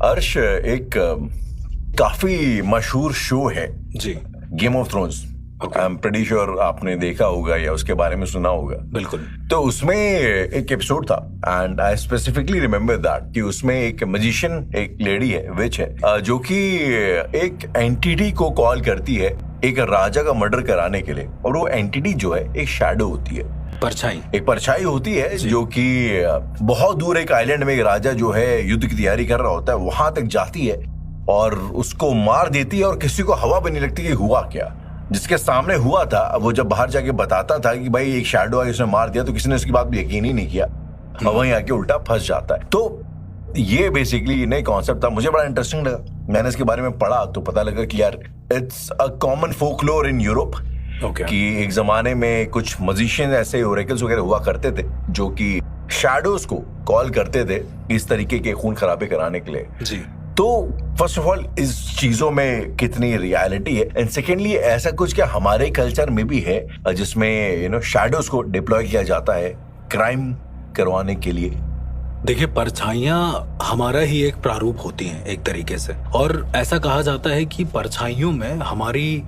अर्श, एक काफी मशहूर शो है जी, Game of Thrones. I am pretty sure आपने देखा होगा या उसके बारे में सुना होगा। बिल्कुल। तो उसमें एक एपिसोड था and I specifically remember that कि उसमें एक मैजिशियन, एक लेडी है, विच है, जो कि एक एंटिटी को कॉल करती है एक राजा का मर्डर कराने के लिए। और वो एंटिटी जो है एक शैडो होती है, परछाई, एक परछाई होती है जो कि बहुत दूर एक आइलैंड में एक राजा जो है युद्ध की तैयारी कर रहा होता है, वहां तक जाती है और उसको मार देती है। और किसी को हवा बनी लगती है कि हुआ क्या, जिसके सामने हुआ था वो जब बाहर जाके बताता था कि भाई एक शैडो है, उसने मार दिया, तो किसी ने उसकी बात पे यकीन ही नहीं किया और वहीं आके उल्टा फंस जाता है। तो ये बेसिकली नई कॉन्सेप्ट था, मुझे बड़ा इंटरेस्टिंग लगा। मैंने इसके बारे में पढ़ा तो पता लगा कि यार it's a common folklore in Europe कि एक जमाने में कुछ मजिशियन ऐसे ओरेकल्स वगैरह हुआ करते थे जो कि शैडोज को कॉल करते थे इस तरीके के खून खराबे कराने के लिए जी। तो फर्स्ट ऑफ ऑल इस चीजों में कितनी रियलिटी है, एंड सेकेंडली ऐसा कुछ क्या हमारे कल्चर में भी है जिसमें शैडोज को डिप्लॉय किया जाता है क्राइम करवाने के लिए। देखिए, परछाइयां हमारा ही एक प्रारूप होती हैं एक तरीके से, और ऐसा कहा जाता है कि परछाइयों में हमारी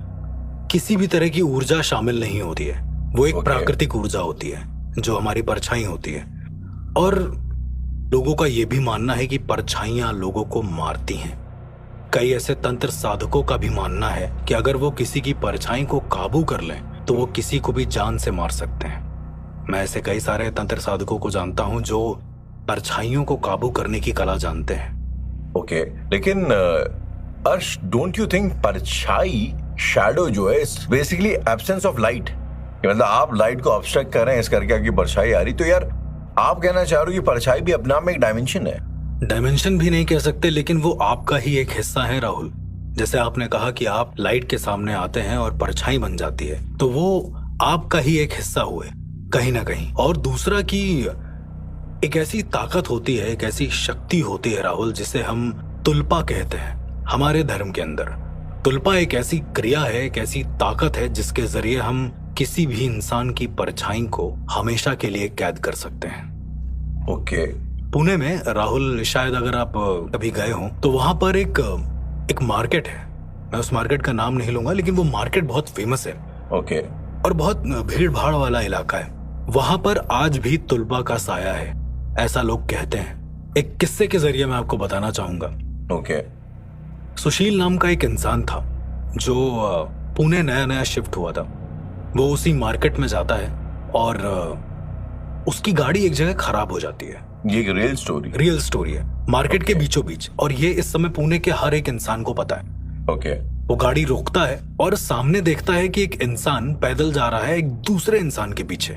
किसी भी तरह की ऊर्जा शामिल नहीं होती है। वो एक प्राकृतिक ऊर्जा होती है जो हमारी परछाई होती है। और लोगों का यह भी मानना है कि परछाइयां लोगों को मारती हैं। कई ऐसे तंत्र साधकों का भी मानना है कि अगर वो किसी की परछाई को काबू कर लें तो वो किसी को भी जान से मार सकते हैं। मैं ऐसे कई सारे तंत्र साधकों को जानता हूं जो परछाइयों को काबू करने की कला जानते हैं। ओके, लेकिन अर्श, डोंट यू थिंक परछाई, शैडो जो है बेसिकली एब्सेंस ऑफ लाइट, मतलब आप लाइट को ऑब्स्ट्रक्ट कर रहे हैं इस करके आपकी परछाई आ रही, तो यार आप कहना चाह रहे हो कि परछाई भी अपने आप में एक डायमेंशन है? डायमेंशन भी नहीं कह सकते, लेकिन वो आपका ही एक हिस्सा है राहुल। जैसे आपने कहा कि आप लाइट के सामने आते हैं और परछाई बन जाती है, तो वो आपका ही एक हिस्सा हुए कहीं ना कहीं। और दूसरा कि एक ऐसी ताकत होती है, एक ऐसी शक्ति होती है राहुल, जिसे हम तुल्पा कहते हैं हमारे धर्म के अंदर। तुल्पा एक ऐसी क्रिया है, एक ऐसी ताकत है जिसके जरिए हम किसी भी इंसान की परछाई को हमेशा के लिए कैद कर सकते हैं। ओके। पुणे में राहुल, शायद अगर आप कभी गए हो तो वहां पर एक मार्केट है। मैं उस मार्केट का नाम नहीं लूंगा, लेकिन वो मार्केट बहुत फेमस है। ओके। और बहुत भीड़ भाड़ वाला इलाका है। वहां पर आज भी तुल्पा का साया है, ऐसा लोग कहते हैं। एक किस्से के जरिए मैं आपको बताना चाहूंगा। ओके। सुशील नाम का एक इंसान था जो पुणे नया नया शिफ्ट हुआ था। वो उसी मार्केट में जाता है और उसकी गाड़ी एक जगह खराब हो जाती है। ये एक रियल स्टोरी है, मार्केट के बीचों बीच, और ये इस समय पुणे के हर एक इंसान को पता है। ओके। वो गाड़ी रोकता है और सामने देखता है कि एक इंसान पैदल जा रहा है एक दूसरे इंसान के पीछे।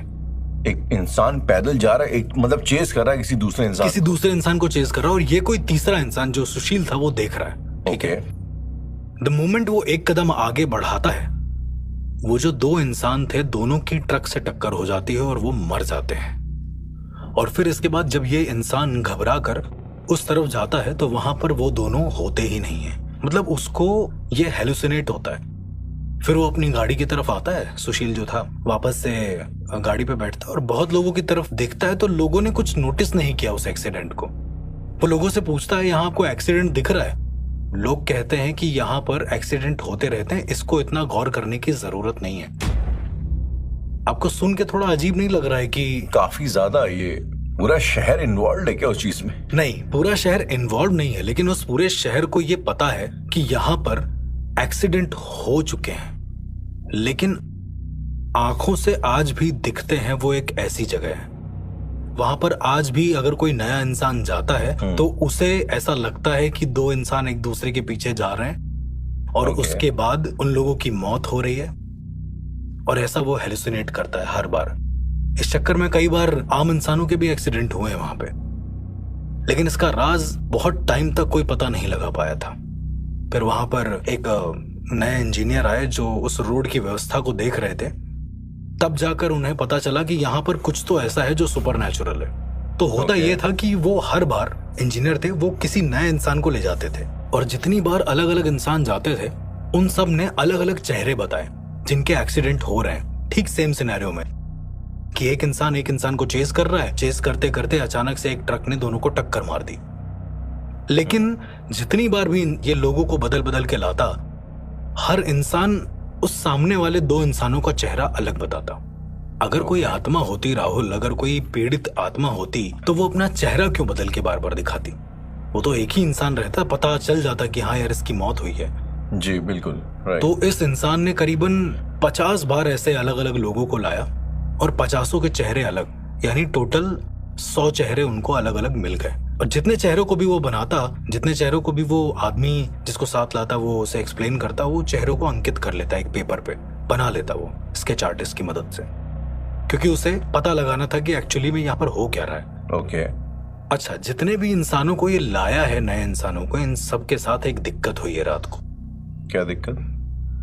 एक इंसान पैदल जा रहा है, एक मतलब चेस कर रहा है किसी दूसरे इंसान को चेस कर रहा है, और ये कोई तीसरा इंसान जो सुशील था वो देख रहा है। ठीक है। द मोमेंट वो एक कदम आगे बढ़ाता है, वो जो दो इंसान थे दोनों की ट्रक से टक्कर हो जाती है और वो मर जाते हैं। और फिर इसके बाद जब ये इंसान घबरा कर उस तरफ जाता है तो वहां पर वो दोनों होते ही नहीं है। मतलब उसको ये हेलुसिनेट होता है। फिर वो अपनी गाड़ी की तरफ आता है, सुशील जो था, वापस से गाड़ी पे बैठता है और बहुत लोगों की तरफ देखता है, तो लोगों ने कुछ नोटिस नहीं किया उस एक्सीडेंट को। वो लोगों से पूछता है, यहाँ आपको एक्सीडेंट दिख रहा है? लोग कहते हैं कि यहाँ पर एक्सीडेंट होते रहते हैं, इसको इतना गौर करने की जरूरत नहीं है। आपको सुन के थोड़ा अजीब नहीं लग रहा है कि काफी ज्यादा ये पूरा शहर इन्वॉल्व है क्या उस चीज में? नहीं, पूरा शहर इन्वॉल्व नहीं है, लेकिन उस पूरे शहर को ये पता है कि यहाँ पर एक्सीडेंट हो चुके हैं, लेकिन आंखों से आज भी दिखते हैं। वो एक ऐसी जगह है, वहां पर आज भी अगर कोई नया इंसान जाता है तो उसे ऐसा लगता है कि दो इंसान एक दूसरे के पीछे जा रहे हैं और उसके बाद उन लोगों की मौत हो रही है, और ऐसा वो हेलुसिनेट करता है हर बार। इस चक्कर में कई बार आम इंसानों के भी एक्सीडेंट हुए हैं वहां पे, लेकिन इसका राज बहुत टाइम तक कोई पता नहीं लगा पाया था। फिर वहां पर एक नए इंजीनियर आए जो उस रोड की व्यवस्था को देख रहे थे, तब जाकर उन्हें पता चला कि यहाँ पर कुछ तो ऐसा है जो सुपरनैचुरल है। तो होता ये था कि वो हर बार, इंजीनियर थे, वो किसी नए इंसान को ले जाते थे, और जितनी बार अलग अलग इंसान जाते थे उन सब ने अलग अलग चेहरे बताए जिनके एक्सीडेंट हो रहे हैं, ठीक सेम सिनेरियो में, कि एक इंसान को चेस कर रहा है, चेस करते करते अचानक से एक ट्रक ने दोनों को टक्कर मार दी। लेकिन जितनी बार भी ये लोगों को बदल बदल के लाता, हर इंसान उस सामने वाले दो इंसानों का चेहरा अलग बताता। अगर कोई आत्मा होती राहुल, अगर कोई पीड़ित आत्मा होती, तो वो अपना चेहरा क्यों बदल के बार बार दिखाती? वो तो एक ही इंसान रहता, पता चल जाता कि हाँ यार इसकी मौत हुई है। जी बिल्कुल, राइट। तो इस इंसान ने करीबन 50 बार ऐसे अलग अलग लोगों को लाया और 50 के चेहरे अलग, यानी टोटल 100 चेहरे उनको अलग अलग मिल गए। और जितने चेहरों को भी वो बनाता, जितने चेहरों को भी वो आदमी जिसको साथ लाता वो उसे एक्सप्लेन करता, वो चेहरों को अंकित कर लेता, एक पेपर पे बना लेता वो स्केच आर्टिस्ट की मदद से, क्योंकि उसे पता लगाना था कि एक्चुअली में यहाँ पर हो क्या रहा है। ओके। अच्छा, जितने भी इंसानों को ये लाया है, नए इंसानों को, इन सब के साथ एक दिक्कत हुई है रात को। क्या दिक्कत?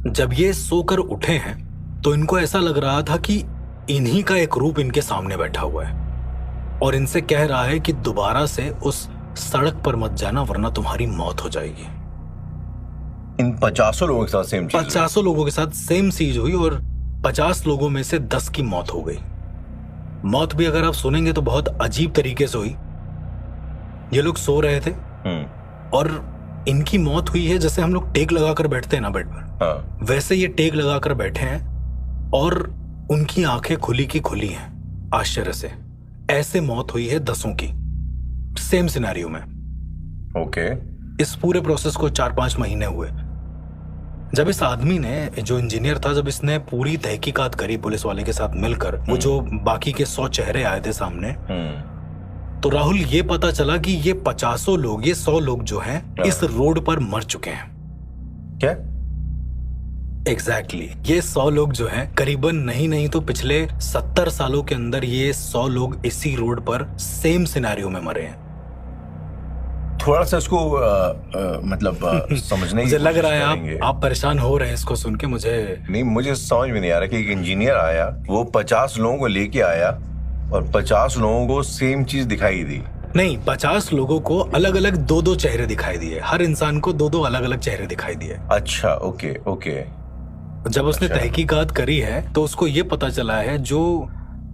जब ये सोकर उठे हैं तो इनको ऐसा लग रहा था कि इन्हीं का एक रूप इनके सामने बैठा हुआ है और इनसे कह रहा है कि दोबारा से उस सड़क पर मत जाना वरना तुम्हारी मौत हो जाएगी। इन 50 लोगों के साथ सेम चीज? 50 लोगों के साथ सेम चीज हुई और 50 लोगों में से 10 की मौत हो गई। मौत भी अगर आप सुनेंगे तो बहुत अजीब तरीके से हुई। ये लोग सो रहे थे और इनकी मौत हुई है जैसे हम लोग टेक लगाकर बैठते हैं ना बेड पर, हाँ। वैसे ये टेक लगाकर बैठे हैं और उनकी आंखें खुली की खुली हैं आश्चर्य से। ऐसे मौत हुई है 10 की, सेम सिनेरियो में। ओके। इस पूरे प्रोसेस को 4-5 महीने हुए। जब इस आदमी ने, जो इंजीनियर था, जब इसने पूरी तहकीकात करी पुलिस वाले के साथ मिलकर, वो जो बाकी के 100 चेहरे आए थे सामने, तो राहुल ये पता चला कि ये 50 लोग, ये 100 लोग जो हैं इस रोड पर मर चुके हैं। क्या? एग्जैक्टली ये 100 लोग जो हैं, करीबन नहीं तो पिछले 70 सालों के अंदर ये 100 लोग इसी रोड पर सेम सिनेरियो में मरे हैं। थोड़ा सा इसको मतलब समझने की मुझे लग रहा है कोशिश आप परेशान हो रहे हैं इसको सुन के। मुझे समझ में नहीं आ रहा कि एक इंजीनियर आया, वो 50 लोगों को लेके आया और 50 लोगों को सेम चीज दिखाई दी। नहीं, 50 लोगों को अलग अलग 2-2 चेहरे दिखाई दिए। हर इंसान को 2-2 अलग अलग चेहरे दिखाई दिए। अच्छा, ओके। जब उसने तहकीकात करी है तो उसको ये पता चला है जो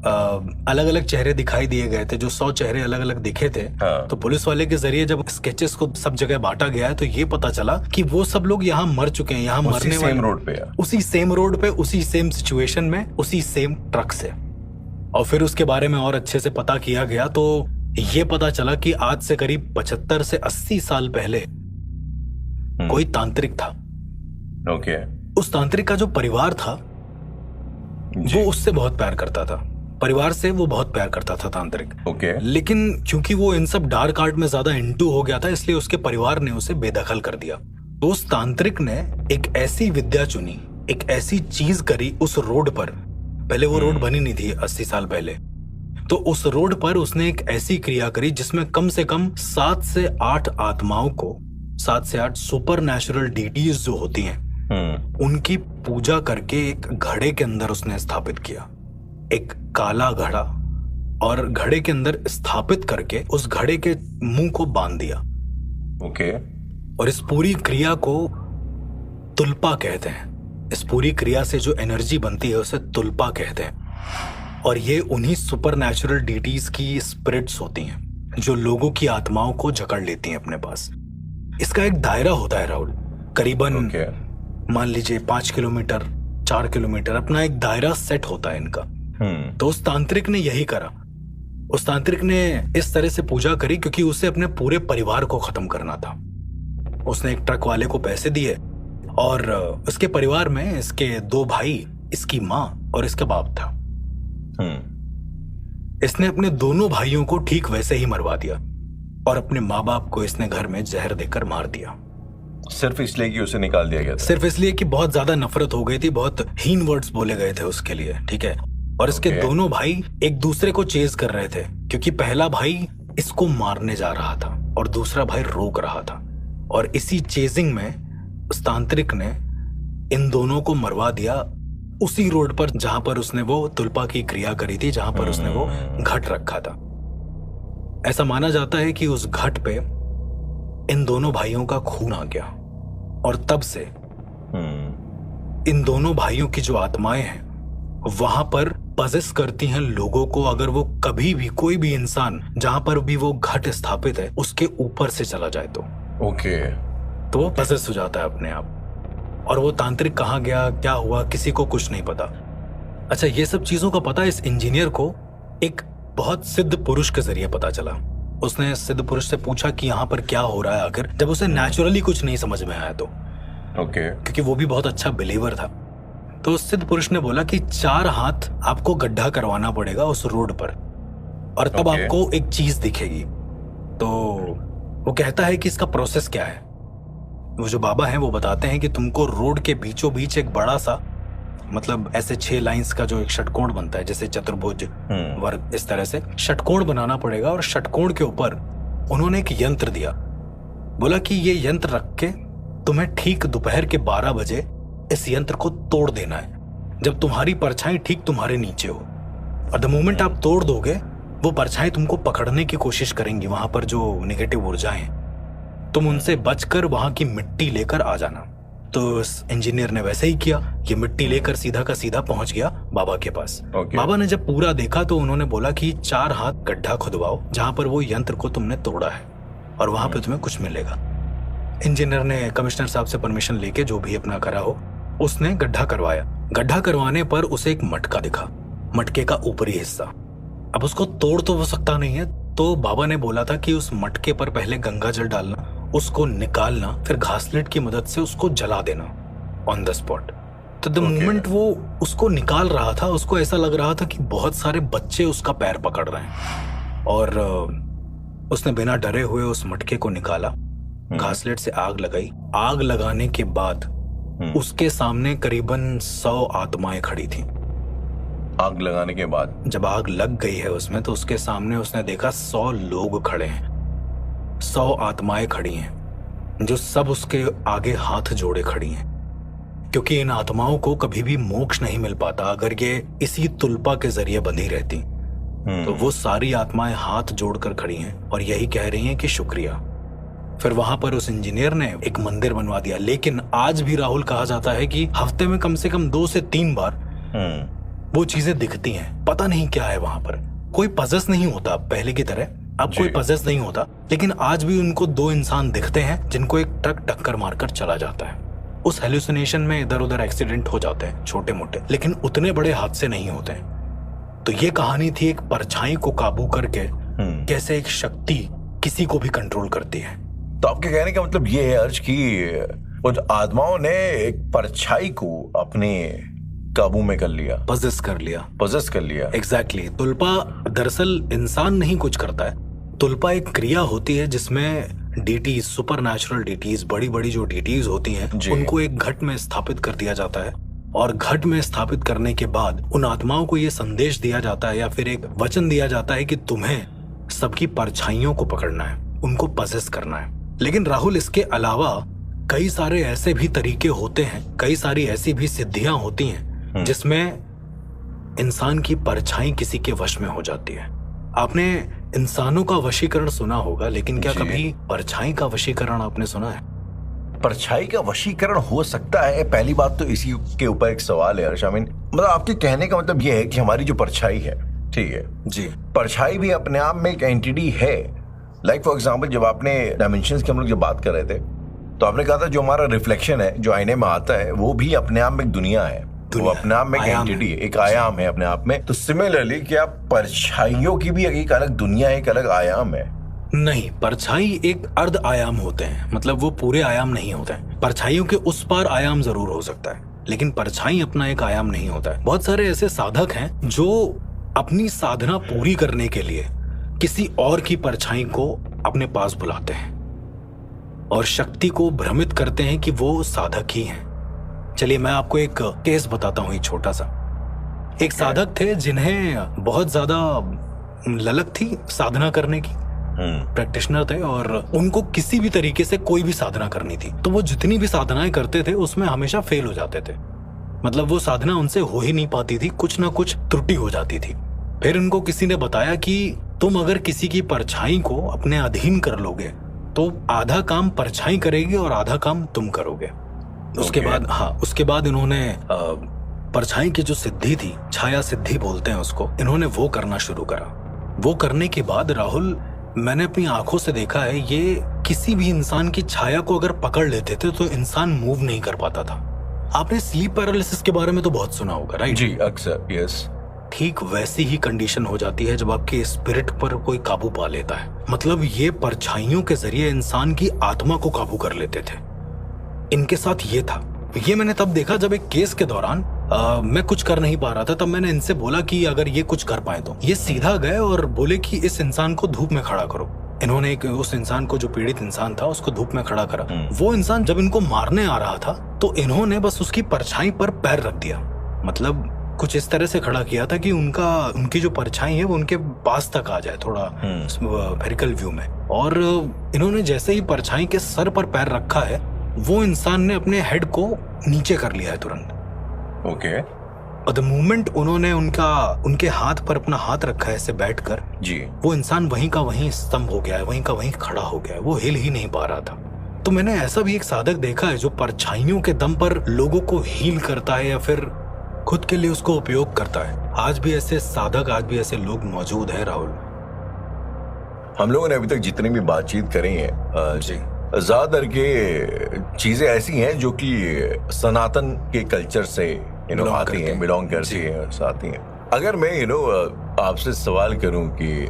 अलग अलग चेहरे दिखाई दिए गए थे, जो 100 चेहरे अलग अलग दिखे थे, हाँ। तो पुलिस वाले के जरिए जब स्केचेस को सब जगह बांटा गया है तो ये पता चला कि वो सब लोग यहाँ मर चुके हैं, यहाँ मरने वाले रोड पे, उसी सेम रोड पे, उसी सेम सिचुएशन में, उसी सेम ट्रक से। और फिर उसके बारे में और अच्छे से पता किया गया तो ये पता चला कि आज से करीब 75 से 80 साल पहले कोई तांत्रिक था। ओके। उस तांत्रिक का जो परिवार था वो उससे बहुत प्यार करता था, परिवार से वो बहुत प्यार करता था तांत्रिक। ओके। लेकिन क्योंकि वो इन सब डार्क आर्ट में ज्यादा इंटू हो गया था, इसलिए उसके परिवार ने उसे बेदखल कर दिया। तो उस तांत्रिक ने एक ऐसी विद्या चुनी, एक ऐसी चीज करी उस रोड पर। पहले वो रोड बनी नहीं थी 80 साल पहले, तो उस रोड पर उसने एक ऐसी क्रिया करी जिसमें कम से कम 7 से 8 आत्माओं को, 7 से 8 सुपर नेचुरल डीटीज जो होती हैं, उनकी पूजा करके एक घड़े के अंदर उसने स्थापित किया, एक काला घड़ा, और घड़े के अंदर स्थापित करके उस घड़े के मुंह को बांध दिया। ओके। और इस पूरी क्रिया को तुल्पा कहते हैं। इस पूरी क्रिया से जो एनर्जी बनती है उसे तुल्पा कहते हैं। और ये उन्हीं सुपर नेचुरल डीटीज की स्पिरिट्स होती हैं जो लोगों की आत्माओं को जकड़ लेती हैं अपने पास। इसका एक दायरा होता है राहुल, करीबन मान लीजिए 5 किलोमीटर, 4 किलोमीटर, अपना एक दायरा सेट होता है इनका। तो उस तांत्रिक ने यही करा। उस तांत्रिक ने इस तरह से पूजा करी क्योंकि उसे अपने पूरे परिवार को खत्म करना था। उसने एक ट्रक वाले को पैसे दिए और उसके परिवार में इसके 2 भाई, इसकी माँ और इसका बाप था। इसने अपने दोनों भाइयों को ठीक वैसे ही मरवा दिया और अपने माँ बाप को इसने घर में जहर देकर मार दिया। सिर्फ इसलिए कि उसे निकाल दिया गया था? सिर्फ इसलिए कि बहुत ज्यादा नफरत हो गई थी, बहुत हीन वर्ड्स बोले गए थे उसके लिए, ठीक है। और इसके दोनों भाई एक दूसरे को चेज कर रहे थे क्योंकि पहला भाई इसको मारने जा रहा था और दूसरा भाई रोक रहा था। और इसी चेजिंग में उस तांत्रिक ने इन दोनों को मरवा दिया उसी रोड पर जहां पर उसने वो तुल्पा की क्रिया करी थी, जहां पर उसने वो घट रखा था। ऐसा माना जाता है कि उस घट पे इन दोनों भाइयों का खून आ गया और तब से इन दोनों भाइयों की जो आत्माएं हैं वहां पर पजेस करती हैं लोगों को, अगर वो कभी भी कोई भी इंसान जहां पर भी वो घट स्थापित है उसके ऊपर से चला जाए ओके तो वो पजेस हो जाता है अपने आप। और वो तांत्रिक कहाँ गया, क्या हुआ, किसी को कुछ नहीं पता। अच्छा, ये सब चीजों का पता इस इंजीनियर को एक बहुत सिद्ध पुरुष के जरिए पता चला। उसने सिद्ध पुरुष से पूछा कि यहाँ पर क्या हो रहा है आखिर, जब उसे नेचुरली कुछ नहीं समझ में आया तो, ओके क्योंकि वो भी बहुत अच्छा बिलीवर था। तो सिद्ध पुरुष ने बोला कि 4 हाथ आपको गड्ढा करवाना पड़ेगा उस रोड पर, और तब Okay. आपको एक चीज दिखेगी। तो वो कहता है कि इसका प्रोसेस क्या है। वो जो बाबा हैं वो बताते हैं कि तुमको रोड के बीचों बीच एक बड़ा सा, मतलब ऐसे 6 लाइंस का जो एक षटकोण बनता है, जैसे चतुर्भुज वर्ग, इस तरह से षटकोण बनाना पड़ेगा। और षटकोण के ऊपर उन्होंने एक यंत्र दिया। बोला कि ये यंत्र रख के तुम्हें ठीक दोपहर के 12 बजे इस यंत्र को तोड़ देना है, जब तुम्हारी परछाई ठीक तुम्हारे नीचे हो। और द मोमेंट आप तोड़ दोगे, वो परछाई तुमको पकड़ने की कोशिश करेंगी। वहां पर जो नेगेटिव ऊर्जाएं, तुम उनसे बचकर वहां की मिट्टी लेकर आ जाना। तो इस इंजीनियर ने वैसे ही किया। ये मिट्टी लेकर सीधा का सीधा पहुंच गया बाबा के पास। Okay. बाबा ने जब पूरा देखा तो उन्होंने बोला कि 4 हाथ गड्ढा खुदवाओ जहां पर वो यंत्र को तुमने तोड़ा है, और वहां पे तुम्हें कुछ मिलेगा। इंजीनियर ने कमिश्नर साहब से परमिशन लेके, जो भी अपना करा हो, उसने गड्ढा करवाया। गड्ढा करवाने पर उसे एक मटका दिखा, मटके का ऊपरी हिस्सा। अब उसको तोड़ तो हो सकता नहीं है, तो बाबा ने बोला था कि उस मटके पर पहले गंगा जल डालना, उसको निकालना, फिर घासलेट की मदद से उसको जला देना ऑन द स्पॉट। तो द मोमेंट वो उसको निकाल रहा था, उसको ऐसा लग रहा था कि बहुत सारे बच्चे उसका पैर पकड़ रहे हैं। और उसने बिना डरे हुए उस मटके को निकाला, घासलेट से आग लगाई। आग लगाने के बाद उसके सामने करीबन 100 आत्माएं खड़ी थी। आग लगाने के बाद जब आग लग गई है उसमें, तो उसके सामने उसने देखा 100 लोग खड़े हैं, 100 आत्माएं खड़ी हैं, जो सब उसके आगे हाथ जोड़े खड़ी हैं। क्योंकि इन आत्माओं को कभी भी मोक्ष नहीं मिल पाता अगर ये इसी तुल्पा के जरिए बंधी रहती। तो वो सारी आत्माएं हाथ जोड़कर खड़ी हैं और यही कह रही हैं कि शुक्रिया। फिर वहां पर उस इंजीनियर ने एक मंदिर बनवा दिया। लेकिन आज भी राहुल कहा जाता है कि हफ्ते में कम से कम 2 से 3 बार वो चीजें दिखती हैं। पता नहीं क्या है वहां पर। कोई पजेस नहीं होता पहले की तरह, अब कोई पजेस नहीं होता, लेकिन आज भी उनको 2 इंसान दिखते हैं जिनको एक ट्रक टक्कर मारकर चला जाता है। उस हेलुसिनेशन में इधर उधर एक्सीडेंट हो जाते हैं छोटे मोटे, लेकिन उतने बड़े हादसे नहीं होते हैं। तो ये कहानी थी एक परछाई को काबू करके कैसे एक शक्ति किसी को भी कंट्रोल करती है। तो आपके कहने का मतलब ये है अर्ज कि उन आत्माओं ने एक परछाई को अपने काबू में कर लिया, पजेस कर लिया। एग्जैक्टली। तुल्पा दरअसल इंसान नहीं कुछ करता है। तुल्पा एक क्रिया होती है जिसमें डीटीज, सुपर नेचुरल डीटीज, बड़ी बड़ी जो डीटीज होती हैं, उनको एक घट में स्थापित कर दिया जाता है। और घट में स्थापित करने के बाद उन आत्माओं को यह संदेश दिया जाता है या फिर एक वचन दिया जाता है कि तुम्हें सबकी परछाइयों को पकड़ना है, उनको पजेस करना है। लेकिन राहुल, इसके अलावा कई सारे ऐसे भी तरीके होते हैं, कई सारी ऐसी भी सिद्धियां होती हैं जिसमें इंसान की परछाई किसी के वश में हो जाती है। आपने इंसानों का वशीकरण सुना होगा, लेकिन क्या कभी परछाई का वशीकरण आपने सुना है? परछाई का वशीकरण हो सकता है। पहली बात तो इसी के ऊपर एक सवाल है अर्शामीन, मतलब आपके कहने का मतलब यह है कि हमारी जो परछाई है, ठीक है जी, परछाई भी अपने आप में एक एंटिटी है। लाइक फॉर एग्जाम्पल, जब आपने डायमेंशंस की हम लोग जब बात कर रहे थे, तो आपने कहा था जो हमारा रिफ्लेक्शन है, जो आईने में आता है, वो भी अपने आप में एक दुनिया है, वो अपने आप में एक एंटिटी है, एक आयाम है अपने आप में। तो सिमिलरली क्या परछाइयों की भी एक अलग दुनिया है, एक अलग आयाम है? नहीं, परछाई एक अर्ध आयाम होते हैं, मतलब वो पूरे आयाम नहीं होते हैं। परछाइयों के उस पार आयाम जरूर हो सकता है, लेकिन परछाई अपना एक आयाम नहीं होता है। बहुत सारे ऐसे साधक हैं जो अपनी साधना पूरी करने के लिए किसी और की परछाई को अपने पास बुलाते हैं और शक्ति को भ्रमित करते हैं कि वो साधक ही हैं। चलिए मैं आपको एक केस बताता हूं, एक छोटा सा। एक साधक थे जिन्हें बहुत ज्यादा ललक थी साधना करने की, प्रैक्टिशनर थे, और उनको किसी भी तरीके से कोई भी साधना करनी थी। तो वो जितनी भी साधनाएं करते थे उसमें हमेशा फेल हो जाते थे, मतलब वो साधना उनसे हो ही नहीं पाती थी, कुछ ना कुछ त्रुटि हो जाती थी। फिर उनको किसी ने बताया कि तुम अगर किसी की परछाई को अपने अधीन कर लोगे तो आधा काम परछाई करेगी और आधा काम तुम करोगे। उसके बाद इन्होंने परछाई की जो सिद्धि थी, छाया सिद्धि बोलते हैं उसको, इन्होंने वो करना शुरू करा। वो करने के बाद राहुल, मैंने अपनी आंखों से देखा है, ये किसी भी इंसान की छाया को अगर पकड़ लेते थे तो इंसान मूव नहीं कर पाता था। आपने स्लीप पैरालिसिस के बारे में तो बहुत सुना होगा, राइट? जी, अक्सर, यस। ठीक वैसी ही कंडीशन हो जाती है जब आपके स्पिरिट पर कोई काबू पा लेता है। मतलब ये परछाइयों के जरिए इंसान की आत्मा को काबू कर लेते थे। इनके साथ ये था। ये मैंने तब देखा जब एक केस के दौरान मैं कुछ कर नहीं पा रहा था। तब मैंने इनसे बोला कि अगर ये कुछ कर पाए तो। ये सीधा गए और बोले कि इस इंसान को धूप में खड़ा करो। इन्होंने उस इंसान को, जो पीड़ित इंसान था, उसको धूप में खड़ा करा। वो इंसान जब इनको मारने आ रहा था तो इन्होंने बस उसकी परछाई पर पैर रख दिया। मतलब कुछ इस तरह से खड़ा किया था कि उनकी जो परछाई है वो उनके पास तक आ जाए, थोड़ा स्फेरिकल व्यू में। और इन्होंने जैसे ही परछाई के सर पर पैर रखा है, वो इंसान ने अपने हेड को नीचे कर लिया है तुरंत। ओके। और द मोमेंट उन्होंने उनके हाथ पर अपना हाथ रखा है ऐसे बैठकर, जी, वो इंसान वहीं का वहीं स्तंभ हो गया है, वहीं का वहीं खड़ा हो गया है। वो हिल ही नहीं पा रहा था। तो मैंने ऐसा भी एक साधक देखा है जो परछाइयों के दम पर लोगों को हील करता है या फिर खुद के लिए उसको उपयोग करता है। आज भी ऐसे साधक, आज भी ऐसे लोग मौजूद हैं राहुल। हम लोगों ने अभी तक जितनी भी बातचीत करी है, जी, ज्यादातर के चीजें ऐसी हैं जो कि सनातन के कल्चर से आती हैं, बिलोंग करती हैं, आती हैं। अगर मैं आपसे सवाल करूं कि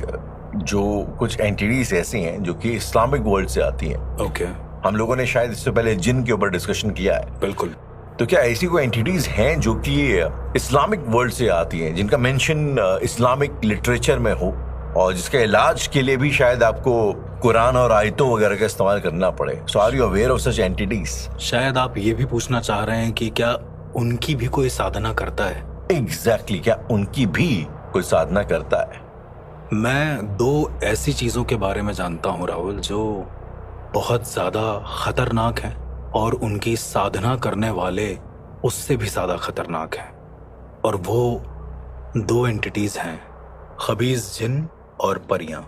जो कुछ एंटिटीज ऐसी हैं जो कि इस्लामिक वर्ल्ड से आती हैं, ओके, हम लोगों ने शायद इससे पहले जिन के ऊपर डिस्कशन किया है, बिल्कुल। तो क्या ऐसी कोई एंटिटीज हैं जो कि इस्लामिक वर्ल्ड से आती हैं, जिनका मेंशन इस्लामिक लिटरेचर में हो और जिसके इलाज के लिए भी शायद आपको कुरान और आयतों वगैरह का इस्तेमाल करना पड़े? So are you aware of such entities? शायद आप ये भी पूछना चाह रहे हैं कि क्या उनकी भी कोई साधना करता है? एग्जैक्टली, क्या उनकी भी कोई साधना करता है? मैं दो ऐसी चीजों के बारे में जानता हूँ राहुल, जो बहुत ज्यादा खतरनाक हैं और उनकी साधना करने वाले उससे भी ज्यादा खतरनाक हैं। और वो दो एंटिटीज हैं, खबीज जिन और परियां।